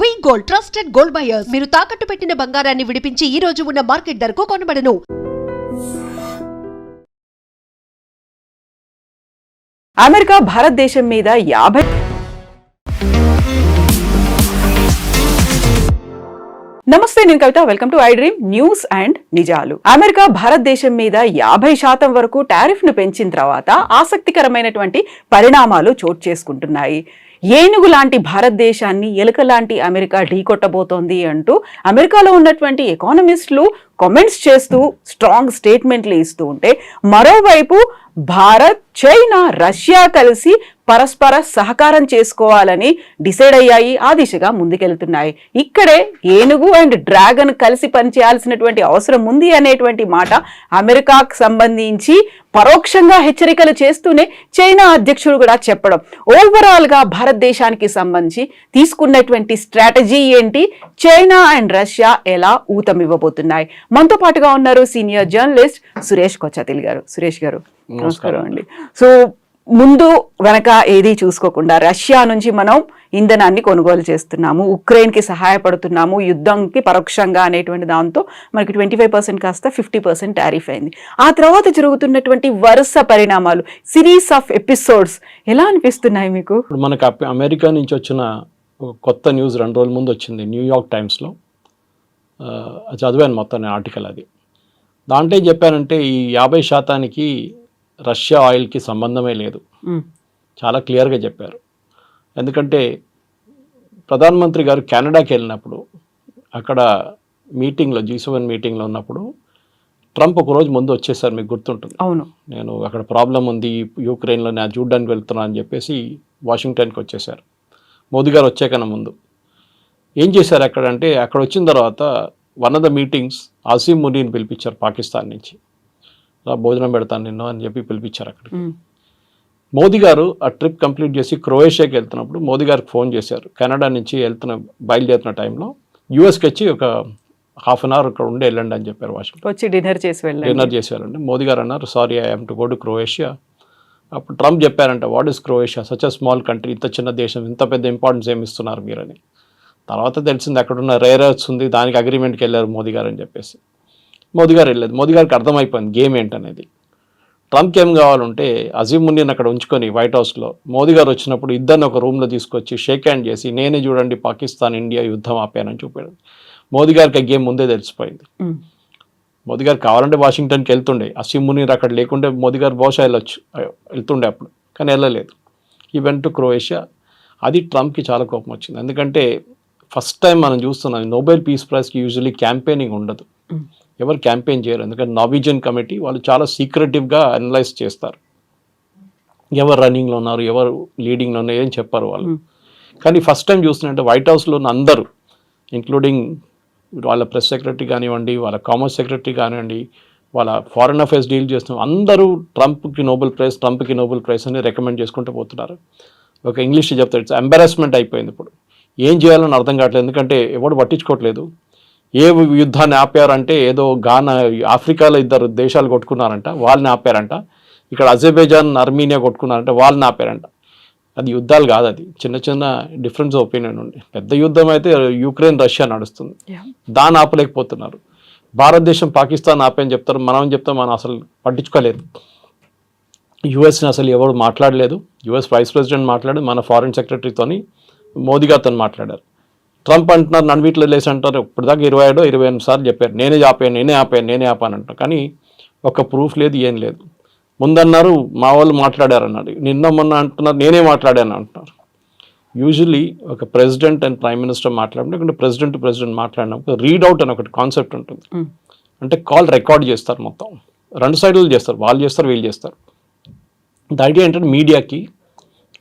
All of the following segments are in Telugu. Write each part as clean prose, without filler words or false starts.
వి గోల్డ్ ట్రస్టెడ్ గోల్డ్ బయర్స్ మీరు తాకట్టు పెట్టిన బంగారాన్ని విడిపించి ఈ రోజు ఉన్న మార్కెట్ ధరకు కొనబడను. అమెరికా భారతదేశం మీద 50 నమస్తే, నేను Kavitha. Welcome to I dream news and నిజాలు. అమెరికా భారతదేశం మీద 50% వరకు టారిఫ్ ను పెంచిన తర్వాత ఆసక్తికరమైనటువంటి పరిణామాలు చోటు చేసుకుంటున్నాయి. ఏనుగు లాంటి భారతదేశాన్ని ఎలుక లాంటి అమెరికా ఢీకొట్టబోతోంది అంటూ అమెరికాలో ఉన్నటువంటి ఎకానమిస్టులు కామెంట్స్ చేస్తూ స్ట్రాంగ్ స్టేట్మెంట్లు ఇస్తూ ఉంటే, మరోవైపు భారత్, చైనా, రష్యా కలిసి పరస్పర సహకారం చేసుకోవాలని డిసైడ్ అయ్యాయి. ఆ దిశగా ముందుకెళ్తున్నాయి. ఇక్కడే ఏనుగు అండ్ డ్రాగన్ కలిసి పనిచేయాల్సినటువంటి అవసరం ఉంది అనేటువంటి మాట అమెరికాకు సంబంధించి పరోక్షంగా హెచ్చరికలు చేస్తూనే చైనా అధ్యక్షుడు కూడా చెప్పడం. ఓవరాల్ గా భారతదేశానికి సంబంధించి తీసుకున్నటువంటి స్ట్రాటజీ ఏంటి, చైనా అండ్ రష్యా ఎలా ఊతమివ్వబోతున్నాయి? మనతో పాటుగా ఉన్నారు సీనియర్ జర్నలిస్ట్ సురేష్ కొచ్చాతిల్ గారు. సురేష్ గారు నమస్కారం అండి. సో ముందు వెనక ఏది చూసుకోకుండా రష్యా నుంచి మనం ఇంధనాన్ని కొనుగోలు చేస్తున్నాము, ఉక్రెయిన్ కి సహాయపడుతున్నాము, యుద్ధంకి పరోక్షంగా అనేటువంటి దాంతో మనకి 25% కాస్త 50% టారిఫ్ అయింది. ఆ తర్వాత జరుగుతున్నటువంటి వరుస పరిణామాలు, సిరీస్ ఆఫ్ ఎపిసోడ్స్ ఎలా అనిపిస్తున్నాయి మీకు? మనకు అమెరికా నుంచి వచ్చిన కొత్త న్యూస్ 2 రోజుల ముందు వచ్చింది న్యూయార్క్ టైమ్స్లో. చదివాను మొత్తం ఆర్టికల్. అది దాంట్లో ఏం చెప్పారంటే ఈ 50% రష్యా ఆయిల్కి సంబంధమే లేదు, చాలా క్లియర్గా చెప్పారు. ఎందుకంటే ప్రధానమంత్రి గారు కెనడాకి వెళ్ళినప్పుడు అక్కడ మీటింగ్లో G7 మీటింగ్లో ఉన్నప్పుడు ట్రంప్ ఒకరోజు ముందు వచ్చేసారు, మీకు గుర్తుంటుంది. అవును, నేను అక్కడ ప్రాబ్లం ఉంది యుక్రెయిన్లో, నేను చూడడానికి వెళ్తున్నాను అని చెప్పేసి వాషింగ్టన్కి వచ్చేసారు. మోదీ గారు వచ్చాకన్నా ముందు ఏం చేశారు అక్కడ అంటే, అక్కడ వచ్చిన తర్వాత one of the meetings Asim మునీని పిలిపించారు పాకిస్తాన్ నుంచి. భోజనం పెడతాను నిన్ను అని చెప్పి పిలిపించారు అక్కడికి. మోదీ గారు ఆ ట్రిప్ కంప్లీట్ చేసి క్రొయేషియాకి వెళ్తున్నప్పుడు మోదీ గారికి ఫోన్ చేశారు. కెనడా నుంచి బయలుదేరుతున్న టైంలో యూఎస్కి వచ్చి ఒక ½ అవర్ ఇక్కడ ఉండి వెళ్ళండి అని చెప్పారు. వాషింగ్టన్ వచ్చి డిన్నర్ చేసి వెళ్ళండి. మోదీ గారు అన్నారు, sorry I have to go to Croatia. అప్పుడు ట్రంప్ చెప్పారంట, what is Croatia, such a small country, ఇంత చిన్న దేశం, ఇంత పెద్ద ఇంపార్టెన్స్ ఏమి ఇస్తున్నారు మీరని. తర్వాత తెలిసింది అక్కడున్న రేర్ ఎర్త్స్ ఉంది, దానికి అగ్రిమెంట్కి వెళ్ళారు మోదీ గారు అని చెప్పేసి. మోదీ గారు వెళ్ళలేదు. మోదీ గారికి అర్థమైపోయింది గేమ్ ఏంటనేది. ట్రంప్కి ఏం కావాలంటే అజీం మునీని అక్కడ ఉంచుకొని వైట్ హౌస్లో మోదీ గారు వచ్చినప్పుడు ఇద్దరిని ఒక రూమ్లో తీసుకొచ్చి షేక్ హ్యాండ్ చేసి, నేనే చూడండి పాకిస్తాన్ ఇండియా యుద్ధం ఆపానని చూపాడు. మోదీ గారికి ఆ గేమ్ ముందే తెలిసిపోయింది. మోదీ గారు కావాలంటే వాషింగ్టన్కి వెళ్తుండే, అజీం మునీర్ అక్కడ లేకుంటే మోదీ గారు బహుశా వెళ్తుండే అప్పుడు, కానీ వెళ్ళలేదు. Event to Croatia. అది ట్రంప్కి చాలా కోపం వచ్చింది. ఎందుకంటే ఫస్ట్ టైం మనం చూస్తున్నాం నోబెల్ పీస్ ప్రైజ్కి యూజువల్లీ క్యాంపెయినింగ్ ఉండదు, ఎవరు క్యాంపెయిన్ చేయరు. ఎందుకంటే నార్వీజియన్ కమిటీ వాళ్ళు చాలా సీక్రెటివ్గా అనలైజ్ చేస్తారు, ఎవరు రన్నింగ్లో ఉన్నారు, ఎవరు లీడింగ్లో ఉన్నారు, ఏం చెప్పారు వాళ్ళు. కానీ ఫస్ట్ టైం చూస్తున్నట్టే వైట్ హౌస్లో ఉన్న అందరూ, ఇంక్లూడింగ్ వాళ్ళ ప్రెస్ సెక్రటరీ కానివ్వండి, వాళ్ళ కామర్స్ సెక్రటరీ కానివ్వండి, వాళ్ళ ఫారెన్ అఫైర్స్ డీల్ చేస్తున్న అందరూ ట్రంప్కి నోబెల్ ప్రైజ్ అని రికమెండ్ చేసుకుంటూ పోతున్నారు. ఒక ఇంగ్లీష్ చెప్తారు, ఇట్స్ ఎంబారస్మెంట్ అయిపోయింది. ఇప్పుడు ఏం చేయాలని అర్థం కావట్లేదు, ఎందుకంటే ఎవరు పట్టించుకోవట్లేదు. ఏ యుద్ధాన్ని ఆపారంటే ఏదో ఆఫ్రికాలో 2 దేశాలు కొట్టుకున్నారంట, వాళ్ళని ఆపారంట. ఇక్కడ అజర్బైజాన్, అర్మీనియా కొట్టుకున్నారంట, వాళ్ళని ఆపారంట. అది యుద్ధాలు కాదు, అది చిన్న చిన్న డిఫరెన్స్ ఒపీనియన్ ఉంది. పెద్ద యుద్ధం అయితే యుక్రెయిన్ రష్యా నడుస్తుంది, దాన్ని ఆపలేకపోతున్నారు. భారతదేశం పాకిస్తాన్ ఆపని చెప్తారు, మనం చెప్తాం మనం అసలు పట్టించుకోలేదు. యుఎస్ని అసలు ఎవరు మాట్లాడలేదు. యుఎస్ వైస్ ప్రెసిడెంట్ మాట్లాడి మన ఫారిన్ సెక్రటరీతోని మోదీ గారితో మాట్లాడారు. ట్రంప్ అంటున్నారు, నన్ను వీటిలో లేసి అంటారు. ఇప్పటిదాకా 27 సార్లు చెప్పారు, నేనే ఆపాను అంటారు. కానీ ఒక ప్రూఫ్ లేదు, ఏం లేదు. ముందన్నారు మా వాళ్ళు మాట్లాడారన్నారు, నిన్న మొన్న అంటున్నారు నేనే మాట్లాడాను అంటున్నారు. యూజువల్లీ ఒక ప్రెసిడెంట్ అండ్ ప్రైమ్ మినిస్టర్ మాట్లాడినప్పుడు, ప్రెసిడెంట్ మాట్లాడినప్పుడు రీడౌట్ అని ఒకటి కాన్సెప్ట్ ఉంటుంది. అంటే కాల్ రికార్డ్ చేస్తారు, మొత్తం 2 సైడ్లు చేస్తారు, వాళ్ళు చేస్తారు, వీళ్ళు చేస్తారు. ద ఐడియా ఏంటంటే మీడియాకి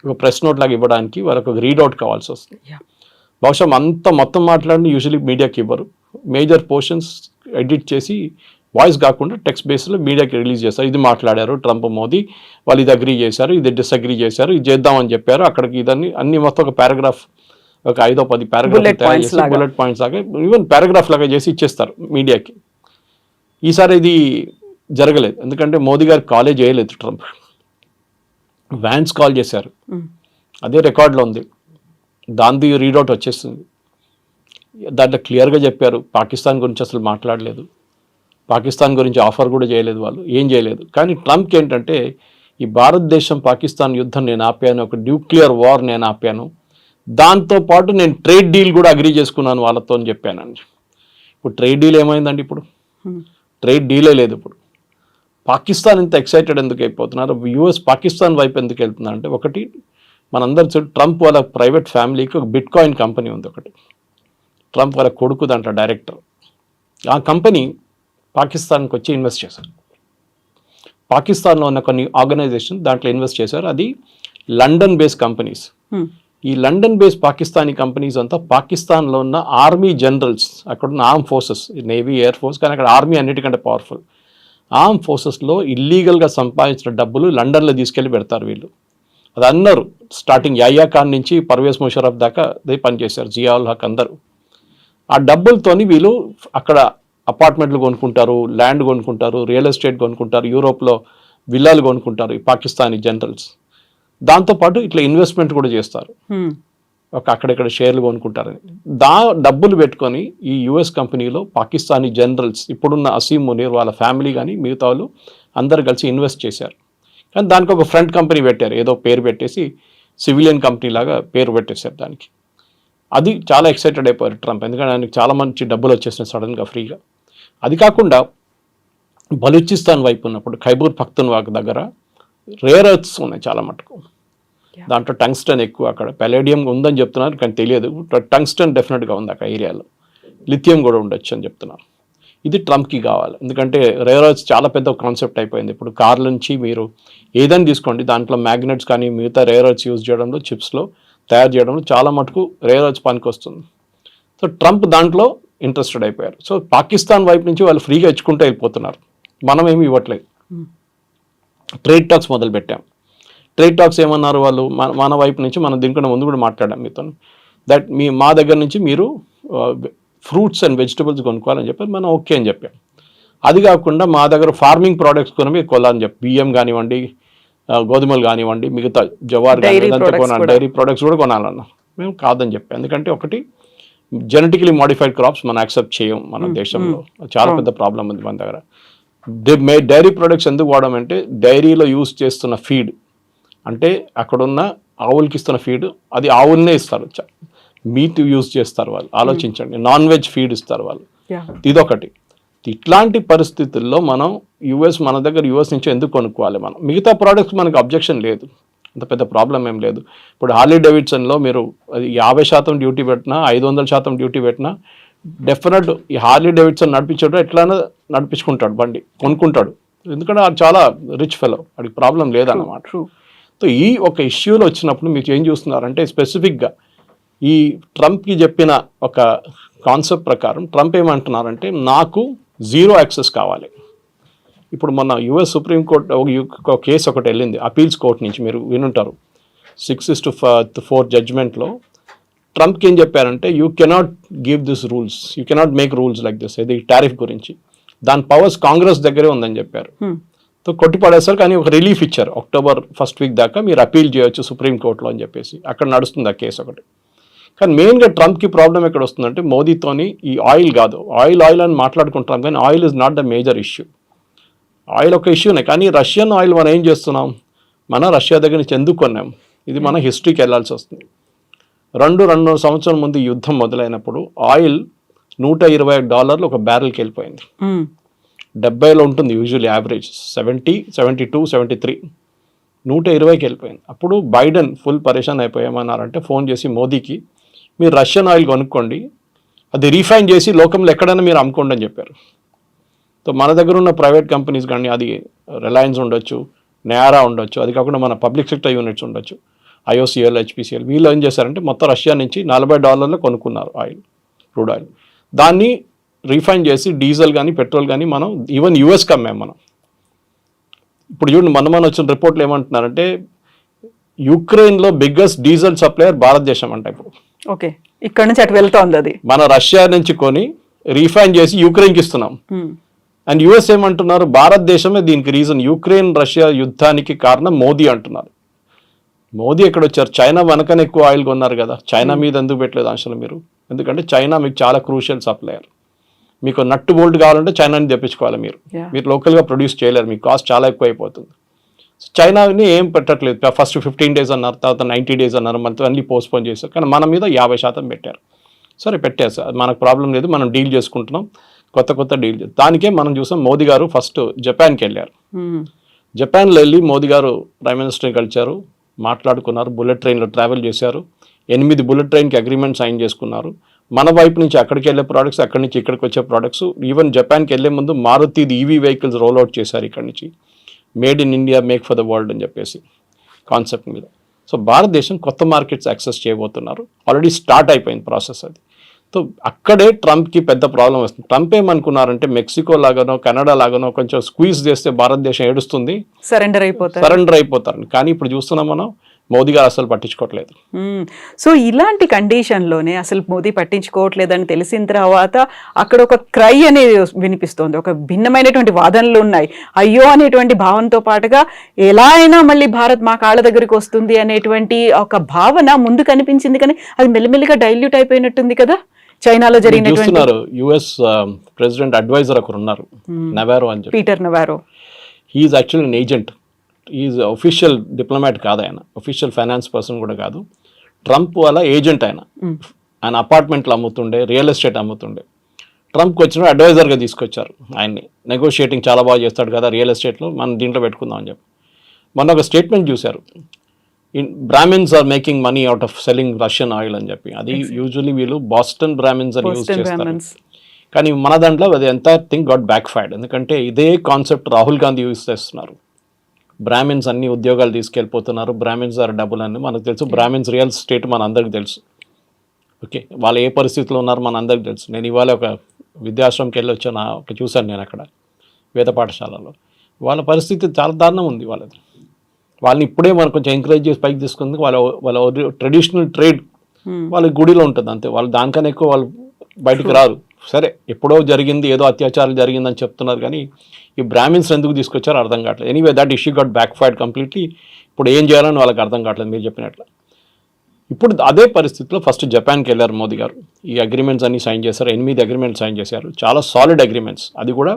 ఒక ప్రెస్ నోట్ లాగా ఇవ్వడానికి వాళ్ళకి ఒక రీడౌట్ కావాల్సి వస్తుంది. బహుశా మొత్తం మాట్లాడిన యూజువల్లీ మీడియాకి ఇవ్వరు. మేజర్ పోర్షన్స్ ఎడిట్ చేసి వాయిస్ కాకుండా టెక్స్ట్ బేస్లో మీడియాకి రిలీజ్ చేస్తారు. ఇది మాట్లాడారు ట్రంప్, మోదీ, వాళ్ళు ఇది అగ్రీ చేశారు, ఇది డిసగ్రీ చేశారు, ఇది చేద్దామని చెప్పారు, అక్కడికి ఇదన్నీ అన్ని మొత్తం ఒక పారాగ్రాఫ్, ఒక 5-10 పారాగ్రాఫ్ బుల్లెట్ పాయింట్స్ లాగా, ఈవెన్ పారాగ్రాఫ్ లాగా చేసి ఇచ్చేస్తారు మీడియాకి. ఈసారి ఇది జరగలేదు, ఎందుకంటే మోదీ గారు కాలే చేయలేదు ట్రంప్. వ్యాన్స్ కాల్ చేశారు, అదే రికార్డులో ఉంది, దాంది రీడౌట్ వచ్చేస్తుంది. దాంట్లో క్లియర్గా చెప్పారు, పాకిస్తాన్ గురించి అసలు మాట్లాడలేదు, పాకిస్తాన్ గురించి ఆఫర్ కూడా చేయలేదు, వాళ్ళు ఏం చేయలేదు. కానీ ట్రంప్కి ఏంటంటే ఈ భారతదేశం పాకిస్తాన్ యుద్ధం నేను ఆపాను, ఒక న్యూక్లియర్ వార్ నేను ఆపాను, దాంతోపాటు నేను ట్రేడ్ డీల్ కూడా అగ్రీ చేసుకున్నాను వాళ్ళతో అని చెప్పానండి. ఇప్పుడు ట్రేడ్ డీల్ ఏమైందండి? ఇప్పుడు ట్రేడ్ డీలే లేదు. ఇప్పుడు పాకిస్తాన్ ఇంత ఎక్సైటెడ్ ఎందుకు అయిపోతున్నారు, యూఎస్ పాకిస్తాన్ వైపు ఎందుకు వెళ్తున్నారు అంటే, ఒకటి మనందరూ చూడు, ట్రంప్ వాళ్ళ ప్రైవేట్ ఫ్యామిలీకి ఒక బిట్ కాయిన్ కంపెనీ ఉంది ఒకటి, ట్రంప్ వాళ్ళ కొడుకు దాంట్లో డైరెక్టర్. ఆ కంపెనీ పాకిస్తాన్కి వచ్చి ఇన్వెస్ట్ చేశారు. పాకిస్తాన్లో ఉన్న కొన్ని ఆర్గనైజేషన్ దాంట్లో ఇన్వెస్ట్ చేశారు. అది లండన్ బేస్డ్ కంపెనీస్. ఈ లండన్ బేస్డ్ పాకిస్తానీ కంపెనీస్ అంతా పాకిస్తాన్లో ఉన్న ఆర్మీ జనరల్స్, అక్కడ ఉన్న arm forces, navy, air force, కానీ అక్కడ ఆర్మీ అన్నిటికంటే పవర్ఫుల్. ఆర్మ్ ఫోర్సెస్లో ఇల్లీగల్గా సంపాదించిన డబ్బులు లండన్లో తీసుకెళ్ళి పెడతారు వీళ్ళు. అది అన్నారు స్టార్టింగ్ యాయ్యా ఖాన్ నుంచి పర్వేజ్ ముషరఫ్ దాకా అదే పనిచేశారు, జియాउल హక్ అందరూ. ఆ డబ్బులతోని వీళ్ళు అక్కడ అపార్ట్మెంట్లు కొనుక్కుంటారు, ల్యాండ్ కొనుక్కుంటారు, రియల్ ఎస్టేట్ కొనుక్కుంటారు, యూరోప్లో విల్లాలు కొనుక్కుంటారు ఈ పాకిస్తానీ జనరల్స్. దాంతోపాటు ఇట్లా ఇన్వెస్ట్మెంట్ కూడా చేస్తారు, ఒక అక్కడెక్కడ షేర్లు కొనుక్కుంటారని. డబ్బులు పెట్టుకొని ఈ యుఎస్ కంపెనీలో పాకిస్తానీ జనరల్స్, ఇప్పుడున్న అసీం మునీర్ వాళ్ళ ఫ్యామిలీ కానీ మిగతా వాళ్ళు అందరు కలిసి ఇన్వెస్ట్ చేశారు. కానీ దానికి ఒక ఫ్రంట్ కంపెనీ పెట్టారు, ఏదో పేరు పెట్టేసి సివిలియన్ కంపెనీ లాగా పేరు పెట్టేశారు దానికి. అది చాలా ఎక్సైటెడ్ అయిపోయారు ట్రంప్, ఎందుకంటే ఆయనకి చాలా మంచి డబ్బులు వచ్చేసినాయి సడన్గా ఫ్రీగా. అది కాకుండా బలూచిస్తాన్ వైపు ఉన్నప్పుడు ఖైబర్ పఖ్తూన్ఖ్వా దగ్గర రేర్ ఎర్త్స్ ఉన్నాయి చాలా మటుకు. దాంట్లో టంగ్స్టన్ ఎక్కువ, అక్కడ పెలేడియం ఉందని చెప్తున్నారు కానీ తెలియదు. టంగ్స్టన్ డెఫినెట్గా ఉంది అక్కడ ఏరియాలో, లిథియం కూడా ఉండొచ్చు అని చెప్తున్నారు. ఇది ట్రంప్కి కావాలి, ఎందుకంటే రేర్ ఎర్త్స్ చాలా పెద్ద కాన్సెప్ట్ అయిపోయింది. ఇప్పుడు కార్ల నుంచి మీరు ఏదైనా తీసుకోండి, దాంట్లో మ్యాగ్నెట్స్ కానీ మిగతా రేర్ ఎర్త్స్ యూజ్ చేయడంలో, చిప్స్లో తయారు చేయడంలో చాలా మటుకు రేర్ ఎర్త్స్ పనికి వస్తుంది. సో ట్రంప్ దాంట్లో ఇంట్రెస్టెడ్ అయిపోయారు. సో పాకిస్తాన్ వైపు నుంచి వాళ్ళు ఫ్రీగా ఇచ్చుకుంటూ వెళ్ళిపోతున్నారు, మనం ఏమి ఇవ్వట్లేదు. ట్రేడ్ టాక్స్ మొదలు పెట్టాం. ట్రేడ్ టాక్స్ ఏమన్నారు వాళ్ళు, మన వైపు నుంచి మనం దీనికన్నా ముందు కూడా మాట్లాడాం మీతో, దట్ మా దగ్గర నుంచి మీరు ఫ్రూట్స్ అండ్ వెజిటబుల్స్ కొనుక్కోవాలని చెప్పి మనం ఓకే అని చెప్పాం. అది కాకుండా మా దగ్గర ఫార్మింగ్ ప్రోడక్ట్స్ కొని మీరు కొనాలని చెప్పి, బియ్యం కానివ్వండి, గోధుమలు కానివ్వండి, మిగతా జవార్ కానివ్వండి, కొనాలి, డైరీ ప్రోడక్ట్స్ కూడా కొనాలన్నా మేము కాదని చెప్పాం. ఎందుకంటే ఒకటి జెనెటికలీ మోడిఫైడ్ క్రాప్స్ మనం యాక్సెప్ట్ చేయం మన దేశంలో, చాలా పెద్ద ప్రాబ్లం ఉంది మన దగ్గర. డైరీ ప్రొడక్ట్స్ ఎందుకు వాడమంటే, డైరీలో యూజ్ చేస్తున్న ఫీడ్ అంటే అక్కడున్న ఆవులకి ఇస్తున్న ఫీడ్, అది ఆవులనే ఇస్తారు, మీట్ యూజ్ చేస్తారు వాళ్ళు. ఆలోచించండి, నాన్ వెజ్ ఫీడ్ ఇస్తారు వాళ్ళు. ఇదొకటి. ఇట్లాంటి పరిస్థితుల్లో మనం మన దగ్గర యుఎస్ నుంచి ఎందుకు కొనుక్కోవాలి? మనం మిగతా ప్రోడక్ట్స్ మనకు అబ్జెక్షన్ లేదు, అంత పెద్ద ప్రాబ్లం ఏం లేదు. ఇప్పుడు హార్లీ డేవిడ్సన్లో మీరు 50% డ్యూటీ పెట్టినా, 500% డ్యూటీ పెట్టినా, డెఫినెట్ ఈ హార్లీ డేవిడ్సన్ నడిపించాడు ఎట్లయినా నడిపించుకుంటాడు, బండి కొనుక్కుంటాడు, ఎందుకంటే అది చాలా రిచ్ ఫెలో, వాడికి ప్రాబ్లం లేదన్నమాట. సో ఈ ఒక ఇష్యూలో వచ్చినప్పుడు మీకు ఏం చూస్తున్నారంటే, స్పెసిఫిక్గా ఈ ట్రంప్కి చెప్పిన ఒక కాన్సెప్ట్ ప్రకారం ట్రంప్ ఏమంటున్నారంటే, నాకు జీరో యాక్సెస్ కావాలి. ఇప్పుడు మొన్న యుఎస్ సుప్రీంకోర్టు ఒక కేసు ఒకటి వెళ్ళింది అపీల్స్ కోర్ట్ నుంచి, మీరు వినుంటారు, 6-4 జడ్జ్మెంట్లో ట్రంప్కి ఏం చెప్పారంటే, you cannot give this rules, you cannot make rules like this. ఇది టారిఫ్ గురించి, దాని పవర్స్ కాంగ్రెస్ దగ్గరే ఉందని చెప్పారు. సో కొట్టిపడేస్తారు, కానీ ఒక రిలీఫ్ ఇచ్చారు, October 1st వీక్ దాకా మీరు అపీల్ చేయొచ్చు సుప్రీంకోర్టులో అని చెప్పేసి. అక్కడ నడుస్తుంది ఆ కేసు ఒకటి. కానీ మెయిన్గా ట్రంప్కి ప్రాబ్లం ఎక్కడ వస్తుందంటే, మోదీతోని ఈ ఆయిల్ కాదు, ఆయిల్ అని మాట్లాడుకుంటాం కానీ oil is not the major issue. Oil ఒక ఇష్యూనే, కానీ రష్యన్ ఆయిల్ మనం ఏం చేస్తున్నాం, మన రష్యా దగ్గర నుంచి ఎందుకు కొన్నాం, ఇది మన హిస్టరీకి వెళ్ళాల్సి వస్తుంది. 2 సంవత్సరాల ముందు యుద్ధం మొదలైనప్పుడు ఆయిల్ $120 ఒక బ్యారెల్కి వెళ్ళిపోయింది. 70లో ఉంటుంది యూజువల్లీ యావరేజ్, 70, 72, 73, 120కి వెళ్ళిపోయింది. అప్పుడు బైడెన్ ఫుల్ పరేషాన్ అయిపోయామన్నారంటే, ఫోన్ చేసి మోదీకి, మీరు రష్యన్ ఆయిల్ కొనుక్కోండి, అది రీఫైన్ చేసి లోకంలో ఎక్కడైనా మీరు అమ్ముకోండి అని చెప్పారు. సో మన దగ్గర ఉన్న ప్రైవేట్ కంపెనీస్ కానీ, అది రిలయన్స్ ఉండొచ్చు, నయారా ఉండొచ్చు, అది కాకుండా మన పబ్లిక్ సెక్టర్ యూనిట్స్ ఉండొచ్చు, IOCL, HPCL, వీళ్ళు ఏం చేశారంటే మొత్తం రష్యా నుంచి $40 కొనుక్కున్నారు ఆయిల్, క్రూడ్ ఆయిల్. దాన్ని రీఫైన్ చేసి డీజిల్ కానీ పెట్రోల్ కానీ మనం ఈవెన్ యూఎస్కి అమ్మాం మనం. ఇప్పుడు చూడండి, మన వచ్చిన రిపోర్ట్లు ఏమంటున్నారంటే, యుక్రెయిన్లో బిగ్గెస్ట్ డీజిల్ సప్లయర్ భారతదేశం అంట ఇప్పుడు. ఓకే, ఇక్కడ నుంచి అటు వెళ్తోంది అది. మన రష్యా నుంచి కొని రీఫైన్ చేసి యుక్రెయిన్కి ఇస్తున్నాం. అండ్ యుఎస్ ఏమంటున్నారు, భారతదేశమే దీనికి రీజన్, యుక్రెయిన్ రష్యా యుద్ధానికి కారణం మోదీ అంటున్నారు. మోదీ ఎక్కడ వచ్చారు? చైనా వెనకనే ఎక్కువ ఆయిల్ కొన్నారు కదా, చైనా మీద ఎందుకు పెట్టలేదు ఆంక్షలు మీరు? ఎందుకంటే చైనా మీకు చాలా క్రూషియల్ సప్లయర్. మీకు నట్టు బోల్ట్ కావాలంటే చైనాని తెప్పించుకోవాలి మీరు. మీరు లోకల్గా ప్రొడ్యూస్ చేయలేరు, మీకు కాస్ట్ చాలా ఎక్కువ అయిపోతుంది. చైనాని ఏం పెట్టట్లేదు. ఫస్ట్ 15 days అన్నారు, తర్వాత 90 days అన్నారు, మనతో అన్ని పోస్ట్పోన్ చేశారు. కానీ మన మీద 50% పెట్టారు. సరే పెట్టారు సార్, మనకు ప్రాబ్లం లేదు, మనం డీల్ చేసుకుంటున్నాం, కొత్త డీల్. దానికే మనం చూసాం మోదీ గారు ఫస్ట్ జపాన్కి వెళ్ళారు. జపాన్లో వెళ్ళి మోదీ గారు ప్రైమ్ మినిస్టర్ని కలిశారు, మాట్లాడుకున్నారు, బుల్లెట్ ట్రైన్లో ట్రావెల్ చేశారు, 8 బుల్లెట్ ట్రైన్కి అగ్రిమెంట్ సైన్ చేసుకున్నారు. మన వైపు నుంచి అక్కడికి వెళ్ళే ప్రోడక్ట్స్, అక్కడి నుంచి ఇక్కడికి వచ్చే ప్రోడక్ట్స్, ఈవెన్ జపాన్కి వెళ్ళే ముందు మారుతిది ఈవీ వెహికల్స్ రోల్ అవుట్ చేశారు ఇక్కడి నుంచి. Made in India, make for the world అని చెప్పేసి కాన్సెప్ట్ మీద. సో భారతదేశం కొత్త మార్కెట్స్ యాక్సెస్ చేయబోతున్నారు, ఆల్రెడీ స్టార్ట్ అయిపోయింది ప్రాసెస్ అది. సో అక్కడే ట్రంప్కి పెద్ద ప్రాబ్లం వస్తుంది. ట్రంప్ ఏమనుకున్నారంటే మెక్సికో లాగానో కెనడా లాగానో కొంచెం స్క్వీజ్ చేస్తే భారతదేశం ఏడుస్తుంది, సరెండర్ అయిపోతారు. కానీ ఇప్పుడు చూస్తున్నాం మనం, మోదీ గారు అసలు పట్టించుకోవట్లేదు. సో ఇలాంటి కండిషన్లోనే అసలు మోదీ పట్టించుకోవట్లేదని తెలిసిన తర్వాత అక్కడ ఒక క్రై అనేది వినిపిస్తోంది, ఒక భిన్నమైనటువంటి వాదనలు ఉన్నాయి. అయ్యో అనేటువంటి భావనతో పాటుగా ఎలా అయినా మళ్ళీ భారత్ మా కాళ్ళ దగ్గరికి వస్తుంది అనేటువంటి ఒక భావన ముందు కనిపించింది. కానీ అది మెల్లిమెల్లిగా డైల్యూట్ అయిపోయినట్టుంది కదా. చైనాలో జరిగినటువంటి యుఎస్ ప్రెసిడెంట్ అడ్వైజర్ ఒకరు ఉన్నారు, నవారో అని చెప్పి, Peter Navarro. He's actually an agent. Is official diplomat కాదు ఆయన, అఫీషియల్ ఫైనాన్స్ పర్సన్ కూడా కాదు. ట్రంప్ వాళ్ళ ఏజెంట్ ఆయన. ఆయన అపార్ట్మెంట్లు అమ్ముతుండే, రియల్ ఎస్టేట్ అమ్ముతుండే. ట్రంప్కి వచ్చిన అడ్వైజర్గా తీసుకొచ్చారు ఆయన్ని. నెగోషియేటింగ్ చాలా బాగా చేస్తాడు కదా రియల్ ఎస్టేట్లో, మనం దీంట్లో పెట్టుకుందాం అని చెప్పి. మొన్న ఒక స్టేట్మెంట్ చూశారు, Brahmins are making money out of selling Russian oil అని చెప్పి. అది యూజువలీ వీళ్ళు బాస్టన్ బ్రాహ్మిన్స్ అని యూజ్ చేస్తారు. కానీ మన దాంట్లో అది entire thing got back fired. ఎందుకంటే ఇదే కాన్సెప్ట్ రాహుల్ గాంధీ యూజ్ చేస్తున్నారు. బ్రాహ్మిన్స్ అన్ని ఉద్యోగాలు తీసుకెళ్ళిపోతున్నారు, బ్రాహ్మిన్స్ ఆర్ డబ్బులు అని మనకు తెలుసు. బ్రాహ్మిన్స్ రియల్ స్టేట్ మన అందరికి తెలుసు. ఓకే, వాళ్ళు ఏ పరిస్థితిలో ఉన్నారు మన అందరికి తెలుసు. నేను ఇవాళ ఒక విద్యాశ్రమంకి వెళ్ళి వచ్చాను, చూశాను నేను అక్కడ వేద పాఠశాలలో. వాళ్ళ పరిస్థితి చాలా దారుణం ఉంది వాళ్ళది. వాళ్ళని ఇప్పుడే మనం కొంచెం ఎంకరేజ్ చేసి పైకి తీసుకుంది. వాళ్ళ ట్రెడిషనల్ ట్రేడ్ వాళ్ళ గుడిలో ఉంటుంది అంతే. వాళ్ళు దానికన్నా ఎక్కువ వాళ్ళు బయటికి రారు. సరే, ఎప్పుడో జరిగింది, ఏదో అత్యాచారం జరిగిందని చెప్తున్నారు, కానీ ఈ బ్రాహ్మిన్స్ ఎందుకు తీసుకొచ్చారో అర్థం కావట్లేదు. Anyway that issue got back fired completely. ఇప్పుడు ఏం చేయాలని వాళ్ళకి అర్థం కావట్లేదు మీరు చెప్పినట్లు. ఇప్పుడు అదే పరిస్థితిలో ఫస్ట్ జపాన్కి వెళ్ళారు మోదీ గారు. ఈ అగ్రిమెంట్స్ అన్ని సైన్ చేశారు, 8 అగ్రిమెంట్స్ సైన్ చేశారు, చాలా సాలిడ్ అగ్రిమెంట్స్. అది కూడా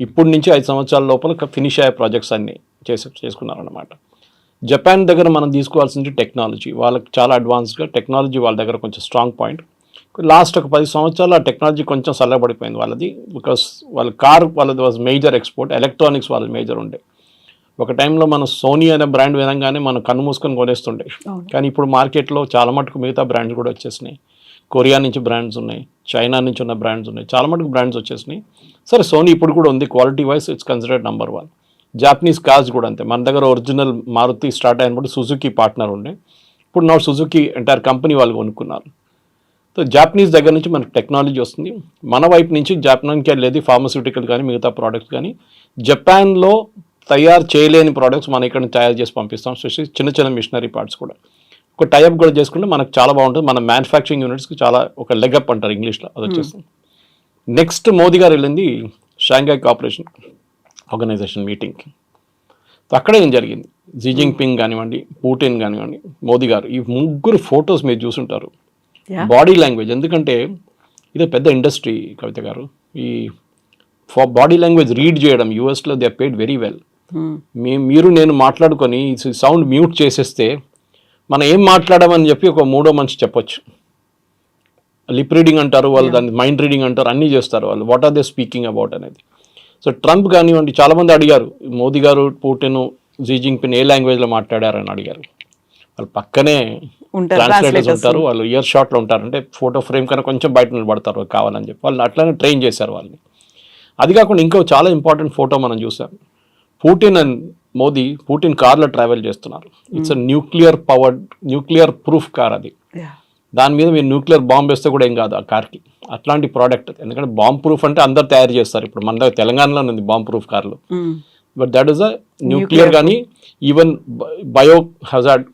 ఇప్పటి నుంచి 5 సంవత్సరాల లోపల ఫినిష్ అయ్యే ప్రాజెక్ట్స్ అన్ని చేసుకున్నారన్నమాట. జపాన్ దగ్గర మనం తీసుకోవాల్సింది టెక్నాలజీ. వాళ్ళకి చాలా అడ్వాన్స్గా టెక్నాలజీ వాళ్ళ దగ్గర కొంచెం స్ట్రాంగ్ పాయింట్. లాస్ట్ ఒక 10 సంవత్సరాలు ఆ టెక్నాలజీ కొంచెం చల్లబడిపోయింది వాళ్ళది. బికాస్ వాళ్ళ వాళ్ళది వాజ్ మేజర్ ఎక్స్పోర్ట్, ఎలక్ట్రానిక్స్ వాళ్ళది మేజర్ ఉండే. ఒక టైంలో మనం సోనీ అనే బ్రాండ్ వినంగానే మనం కన్ను మూసుకొని కొనేస్తుండే. కానీ ఇప్పుడు మార్కెట్లో చాలా మటుకు మిగతా బ్రాండ్స్ కూడా వచ్చేసినాయి. కొరియా నుంచి బ్రాండ్స్ ఉన్నాయి, చైనా నుంచి ఉన్న బ్రాండ్స్ ఉన్నాయి, చాలా మటుకు బ్రాండ్స్ వచ్చేసినాయి. సరే, సోనీ ఇప్పుడు కూడా ఉంది, quality wise it's considered number 1. Japanese cars కూడా అంతే. మన దగ్గర ఒరిజినల్ మారుతి స్టార్ట్ అయినప్పుడు సుజుకి పార్ట్నర్ ఉండే, ఇప్పుడు నా సుజుకి ఎంటైర్ కంపెనీ వాళ్ళు కొనుక్కున్నారు. సో జాపనీస్ దగ్గర నుంచి మనకు టెక్నాలజీ వస్తుంది. మన వైపు నుంచి జపాన్కి వెళ్ళేది ఫార్మస్యూటికల్ కానీ మిగతా ప్రోడక్ట్స్ కానీ. జపాన్లో తయారు చేయలేని ప్రోడక్ట్స్ మనం ఇక్కడ తయారు చేసి పంపిస్తాం, స్పెషల్లీ చిన్న మిషనరీ పార్ట్స్ కూడా. ఒక టైప్ కూడా చేసుకుంటే మనకు చాలా బాగుంటుంది. మన మ్యానుఫ్యాక్చరింగ్ యూనిట్స్కి చాలా ఒక లెగప్ అంటారు ఇంగ్లీష్లో, అది వచ్చేస్తుంది. నెక్స్ట్ మోదీ గారు వెళ్ళింది షాంఘై కోఆపరేషన్ ఆర్గనైజేషన్ మీటింగ్కి. అక్కడ ఏం జరిగింది, జీ జిన్పింగ్ కానివ్వండి, పుటిన్ కానివ్వండి, మోదీ గారు, ఈ ముగ్గురు ఫొటోస్ మీరు చూసుంటారు. బాడీ లాంగ్వేజ్, ఎందుకంటే ఇది పెద్ద ఇండస్ట్రీ కవిత గారు. ఈ బాడీ లాంగ్వేజ్ రీడ్ చేయడం యూఎస్లో they are paid very well. మీరు నేను మాట్లాడుకొని సౌండ్ మ్యూట్ చేసేస్తే మనం ఏం మాట్లాడమని చెప్పి ఒక మూడో మనిషి చెప్పొచ్చు. లిప్ రీడింగ్ అంటారు వాళ్ళు, దాన్ని మైండ్ రీడింగ్ అంటారు, అన్నీ చేస్తారు వాళ్ళు. What are they speaking about అనేది. సో ట్రంప్ కానివ్వండి, చాలామంది అడిగారు మోదీ గారు, పుటిన్, జీ జిన్పింగ్ ఏ లాంగ్వేజ్లో మాట్లాడారని అడిగారు. వాళ్ళు పక్కనే ట్రాన్స్లేటర్స్ ఉంటారు, వాళ్ళు ఇయర్ షాట్లో ఉంటారు. అంటే ఫోటో ఫ్రేమ్ కన్నా కొంచెం బయట నిలబడతారు కావాలని చెప్పి వాళ్ళని అట్లానే ట్రైన్ చేశారు వాళ్ళని. అది కాకుండా ఇంకో చాలా ఇంపార్టెంట్ ఫోటో మనం చూసాం. పుటిన్ అండ్ మోదీ, పుటిన్ కార్లో ట్రావెల్ చేస్తున్నారు. It's a nuclear proof car అది. దాని మీద మీరు న్యూక్లియర్ బాంబ్ వేస్తే కూడా ఏం కాదు ఆ కార్కి. అట్లాంటి ప్రోడక్ట్. ఎందుకంటే బాంబ్ ప్రూఫ్ అంటే అందరు తయారు చేస్తారు. ఇప్పుడు మన దగ్గర తెలంగాణలో ఉంది బాంబ్ ప్రూఫ్ కార్లు. But that is a nuclear కానీ even biohazard